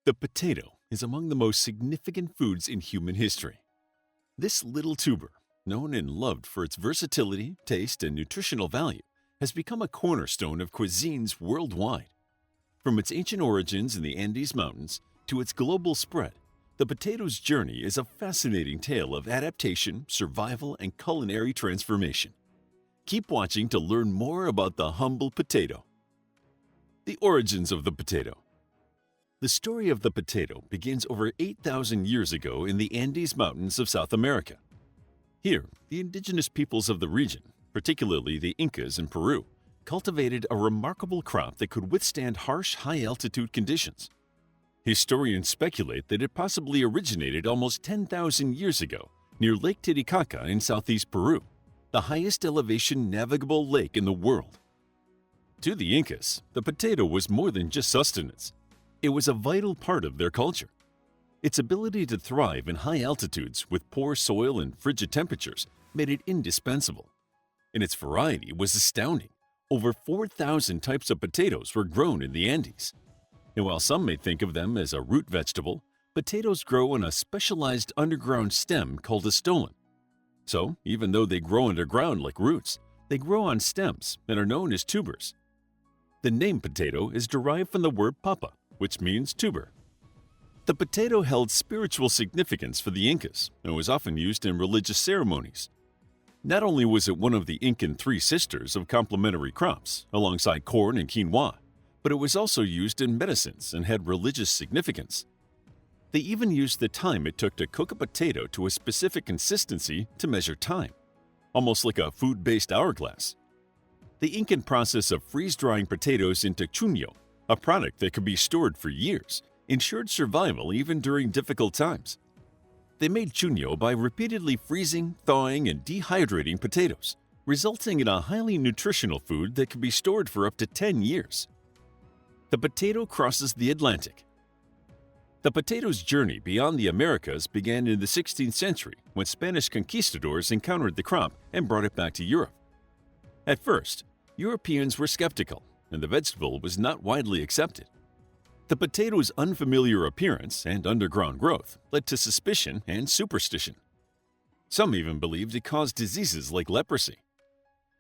The potato is among the most significant foods in human history. This little tuber, known and loved for its versatility, taste, and nutritional value, has become a cornerstone of cuisines worldwide. From its ancient origins in the Andes Mountains to its global spread, the potato's journey is a fascinating tale of adaptation, survival, and culinary transformation. Keep watching to learn more about the humble potato. The origins of the potato. The story of the potato begins over 8,000 years ago in the Andes Mountains of South America. Here, the indigenous peoples of the region, particularly the Incas in Peru, cultivated a remarkable crop that could withstand harsh, high-altitude conditions. Historians speculate that it possibly originated almost 10,000 years ago near Lake Titicaca in southeast Peru, the highest elevation navigable lake in the world. To the Incas, the potato was more than just sustenance. It was a vital part of their culture. Its ability to thrive in high altitudes with poor soil and frigid temperatures made it indispensable. And its variety was astounding. Over 4,000 types of potatoes were grown in the Andes. And while some may think of them as a root vegetable, potatoes grow on a specialized underground stem called a stolon. So, even though they grow underground like roots, they grow on stems and are known as tubers. The name potato is derived from the word papa, which means tuber. The potato held spiritual significance for the Incas and was often used in religious ceremonies. Not only was it one of the Incan three sisters of complementary crops, alongside corn and quinoa, but it was also used in medicines and had religious significance. They even used the time it took to cook a potato to a specific consistency to measure time, almost like a food-based hourglass. The Incan process of freeze-drying potatoes into chuño, a product that could be stored for years, ensured survival even during difficult times. They made chuño by repeatedly freezing, thawing, and dehydrating potatoes, resulting in a highly nutritional food that could be stored for up to 10 years. The potato crosses the Atlantic. The potato's journey beyond the Americas began in the 16th century when Spanish conquistadors encountered the crop and brought it back to Europe. At first, Europeans were skeptical, and the vegetable was not widely accepted. The potato's unfamiliar appearance and underground growth led to suspicion and superstition. Some even believed it caused diseases like leprosy.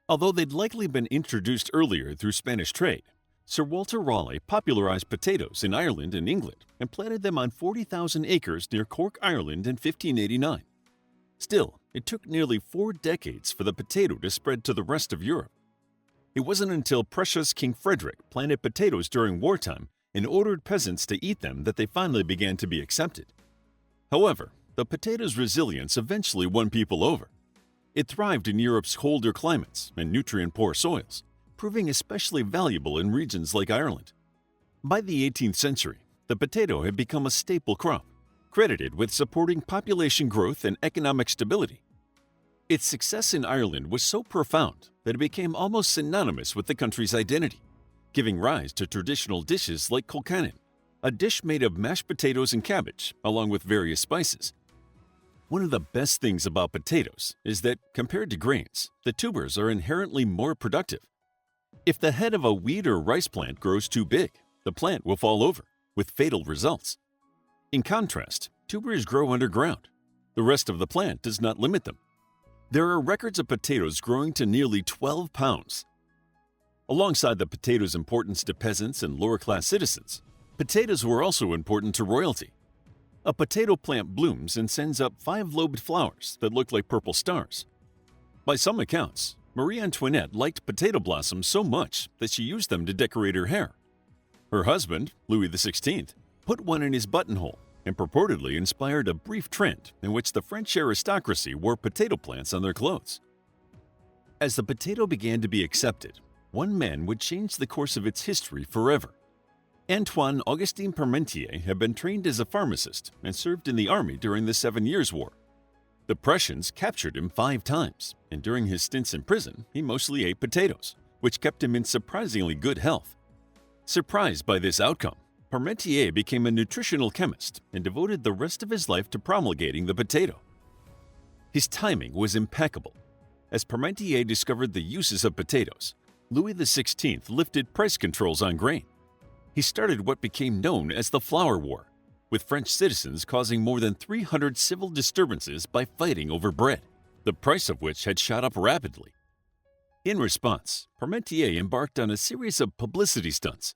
Although they'd likely been introduced earlier through Spanish trade, Sir Walter Raleigh popularized potatoes in Ireland and England and planted them on 40,000 acres near Cork, Ireland in 1589. Still, it took nearly 4 decades for the potato to spread to the rest of Europe. It wasn't until precious King Frederick planted potatoes during wartime and ordered peasants to eat them that they finally began to be accepted. However, the potato's resilience eventually won people over. It thrived in Europe's colder climates and nutrient-poor soils, proving especially valuable in regions like Ireland. By the 18th century, the potato had become a staple crop, credited with supporting population growth and economic stability. Its success in Ireland was so profound that it became almost synonymous with the country's identity, giving rise to traditional dishes like colcannon, a dish made of mashed potatoes and cabbage, along with various spices. One of the best things about potatoes is that, compared to grains, the tubers are inherently more productive. If the head of a wheat or rice plant grows too big, the plant will fall over, with fatal results. In contrast, tubers grow underground. The rest of the plant does not limit them. There are records of potatoes growing to nearly 12 pounds. Alongside the potato's importance to peasants and lower-class citizens, potatoes were also important to royalty. A potato plant blooms and sends up 5-lobed flowers that look like purple stars. By some accounts, Marie Antoinette liked potato blossoms so much that she used them to decorate her hair. Her husband, Louis XVI, put one in his buttonhole and purportedly inspired a brief trend in which the French aristocracy wore potato plants on their clothes. As the potato began to be accepted, one man would change the course of its history forever. Antoine Augustin Parmentier had been trained as a pharmacist and served in the army during the 7 Years' War. The Prussians captured him 5 times, and during his stints in prison, he mostly ate potatoes, which kept him in surprisingly good health. Surprised by this outcome, Parmentier became a nutritional chemist and devoted the rest of his life to promulgating the potato. His timing was impeccable. As Parmentier discovered the uses of potatoes, Louis XVI lifted price controls on grain. He started what became known as the Flour War, with French citizens causing more than 300 civil disturbances by fighting over bread, the price of which had shot up rapidly. In response, Parmentier embarked on a series of publicity stunts.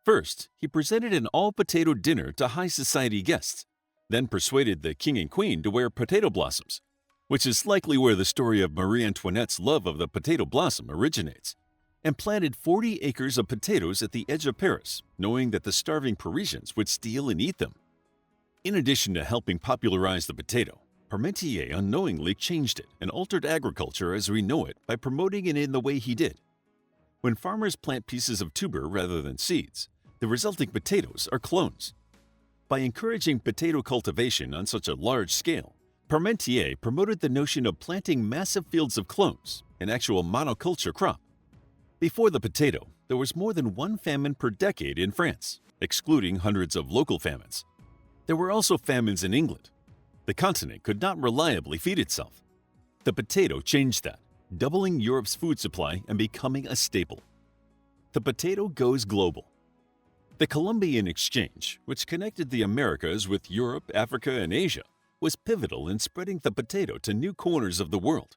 First, he presented an all-potato dinner to high society guests, then persuaded the king and queen to wear potato blossoms, which is likely where the story of Marie Antoinette's love of the potato blossom originates, and planted 40 acres of potatoes at the edge of Paris, knowing that the starving Parisians would steal and eat them. In addition to helping popularize the potato, Parmentier unknowingly changed it and altered agriculture as we know it by promoting it in the way he did. When farmers plant pieces of tuber rather than seeds, the resulting potatoes are clones. By encouraging potato cultivation on such a large scale, Parmentier promoted the notion of planting massive fields of clones, an actual monoculture crop. Before the potato, there was more than one famine per decade in France, excluding hundreds of local famines. There were also famines in England. The continent could not reliably feed itself. The potato changed that, doubling Europe's food supply and becoming a staple. The potato goes global. The Columbian Exchange, which connected the Americas with Europe, Africa, and Asia, was pivotal in spreading the potato to new corners of the world.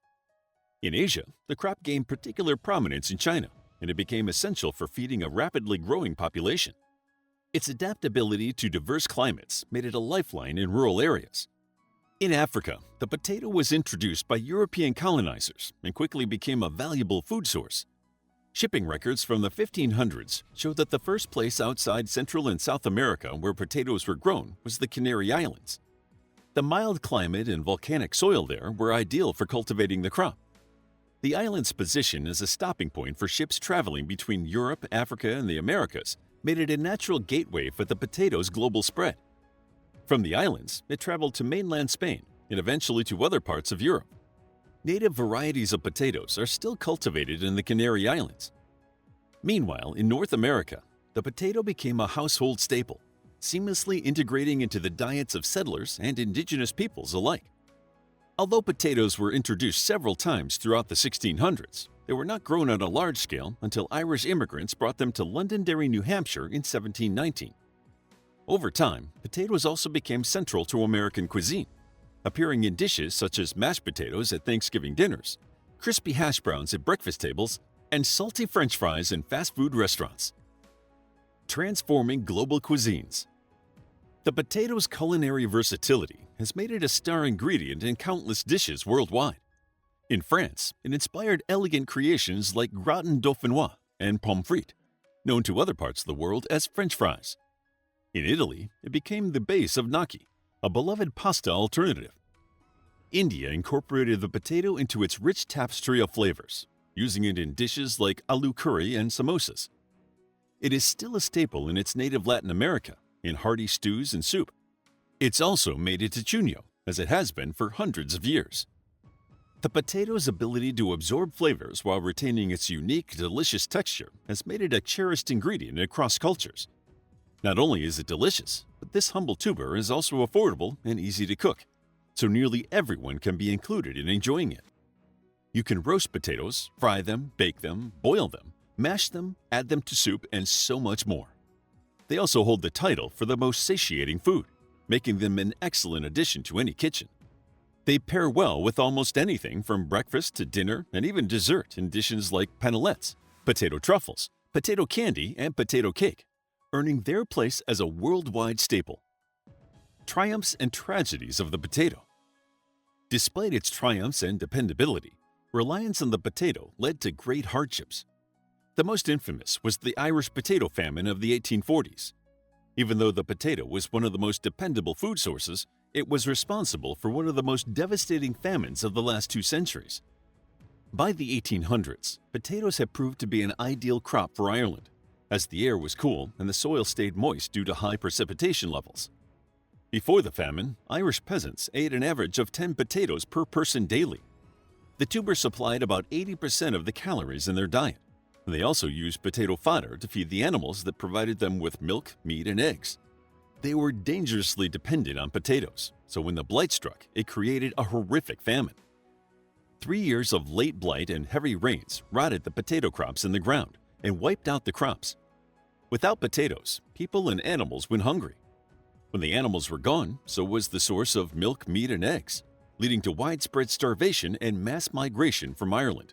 In Asia, the crop gained particular prominence in China, and it became essential for feeding a rapidly growing population. Its adaptability to diverse climates made it a lifeline in rural areas. In Africa, the potato was introduced by European colonizers and quickly became a valuable food source. Shipping records from the 1500s show that the first place outside Central and South America where potatoes were grown was the Canary Islands. The mild climate and volcanic soil there were ideal for cultivating the crop. The island's position as a stopping point for ships traveling between Europe, Africa, and the Americas made it a natural gateway for the potato's global spread. From the islands, it traveled to mainland Spain and eventually to other parts of Europe. Native varieties of potatoes are still cultivated in the Canary Islands. Meanwhile, in North America, the potato became a household staple, seamlessly integrating into the diets of settlers and indigenous peoples alike. Although potatoes were introduced several times throughout the 1600s, they were not grown on a large scale until Irish immigrants brought them to Londonderry, New Hampshire in 1719. Over time, potatoes also became central to American cuisine, appearing in dishes such as mashed potatoes at Thanksgiving dinners, crispy hash browns at breakfast tables, and salty French fries in fast food restaurants. Transforming global cuisines. The potato's culinary versatility has made it a star ingredient in countless dishes worldwide. In France, it inspired elegant creations like gratin dauphinois and pommes frites, known to other parts of the world as French fries. In Italy, it became the base of gnocchi, a beloved pasta alternative. India incorporated the potato into its rich tapestry of flavors, using it in dishes like aloo curry and samosas. It is still a staple in its native Latin America, in hearty stews and soup. It's also made into chuño, as it has been for hundreds of years. The potato's ability to absorb flavors while retaining its unique, delicious texture has made it a cherished ingredient across cultures. Not only is it delicious, but this humble tuber is also affordable and easy to cook, so nearly everyone can be included in enjoying it. You can roast potatoes, fry them, bake them, boil them, mash them, add them to soup, and so much more. They also hold the title for the most satiating food, making them an excellent addition to any kitchen. They pair well with almost anything from breakfast to dinner and even dessert in dishes like panellettes, potato truffles, potato candy, and potato cake, earning their place as a worldwide staple. Triumphs and tragedies of the potato. Despite its triumphs and dependability, reliance on the potato led to great hardships. The most infamous was the Irish potato famine of the 1840s. Even though the potato was one of the most dependable food sources, it was responsible for one of the most devastating famines of the last 2 centuries. By the 1800s, potatoes had proved to be an ideal crop for Ireland, as the air was cool and the soil stayed moist due to high precipitation levels. Before the famine, Irish peasants ate an average of 10 potatoes per person daily. The tuber supplied about 80% of the calories in their diet. They also used potato fodder to feed the animals that provided them with milk, meat, and eggs. They were dangerously dependent on potatoes, so when the blight struck, it created a horrific famine. 3 years of late blight and heavy rains rotted the potato crops in the ground and wiped out the crops. Without potatoes, people and animals went hungry. When the animals were gone, so was the source of milk, meat, and eggs, leading to widespread starvation and mass migration from Ireland.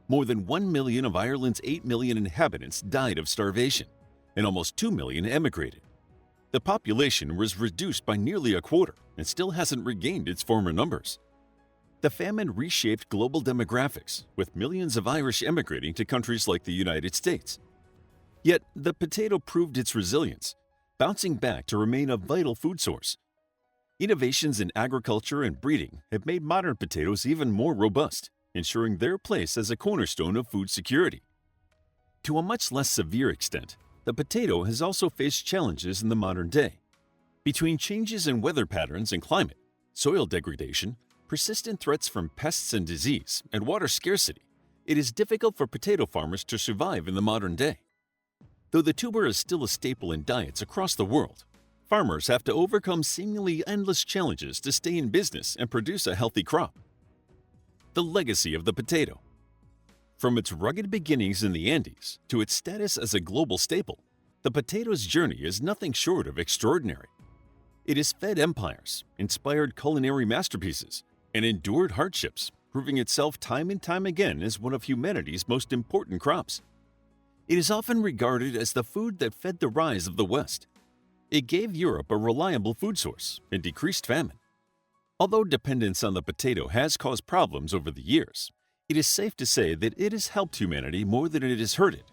More than 1 million of Ireland's 8 million inhabitants died of starvation, and almost 2 million emigrated. The population was reduced by nearly a quarter and still hasn't regained its former numbers. The famine reshaped global demographics, with millions of Irish emigrating to countries like the United States. Yet, the potato proved its resilience, bouncing back to remain a vital food source. Innovations in agriculture and breeding have made modern potatoes even more robust, ensuring their place as a cornerstone of food security. To a much less severe extent, the potato has also faced challenges in the modern day. Between changes in weather patterns and climate, soil degradation, persistent threats from pests and disease, and water scarcity, it is difficult for potato farmers to survive in the modern day. Though the tuber is still a staple in diets across the world, farmers have to overcome seemingly endless challenges to stay in business and produce a healthy crop. The legacy of the potato. From its rugged beginnings in the Andes to its status as a global staple, the potato's journey is nothing short of extraordinary. It has fed empires, inspired culinary masterpieces, and endured hardships, proving itself time and time again as one of humanity's most important crops. It is often regarded as the food that fed the rise of the West. It gave Europe a reliable food source and decreased famine. Although dependence on the potato has caused problems over the years, it is safe to say that it has helped humanity more than it has hurt it.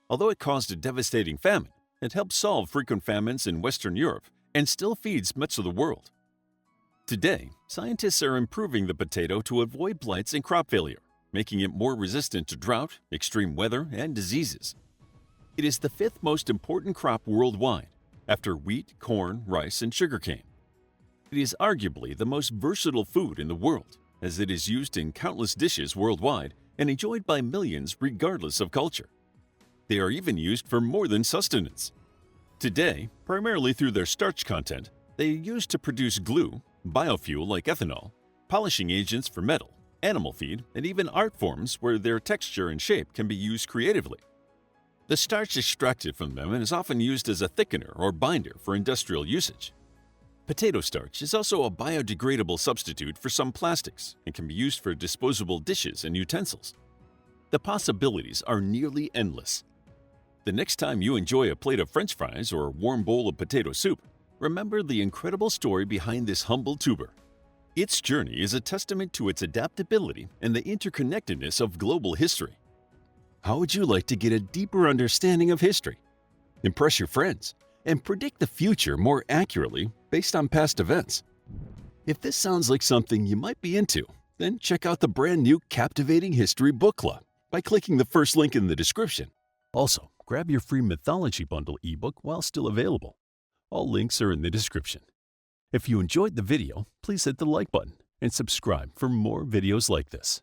Although it caused a devastating famine, it helped solve frequent famines in Western Europe and still feeds much of the world. Today, scientists are improving the potato to avoid blights and crop failure, making it more resistant to drought, extreme weather, and diseases. It is the fifth most important crop worldwide, after wheat, corn, rice, and sugarcane. It is arguably the most versatile food in the world, as it is used in countless dishes worldwide and enjoyed by millions regardless of culture. They are even used for more than sustenance. Today, primarily through their starch content, they are used to produce glue, biofuel like ethanol, polishing agents for metal, animal feed, and even art forms where their texture and shape can be used creatively. The starch extracted from them is often used as a thickener or binder for industrial usage. Potato starch is also a biodegradable substitute for some plastics and can be used for disposable dishes and utensils. The possibilities are nearly endless. The next time you enjoy a plate of French fries or a warm bowl of potato soup, remember the incredible story behind this humble tuber. Its journey is a testament to its adaptability and the interconnectedness of global history. How would you like to get a deeper understanding of history, impress your friends, and predict the future more accurately based on past events? If this sounds like something you might be into, then check out the brand new Captivating History Book Club by clicking the first link in the description. Also, grab your free Mythology Bundle ebook while still available. All links are in the description. If you enjoyed the video, please hit the like button and subscribe for more videos like this.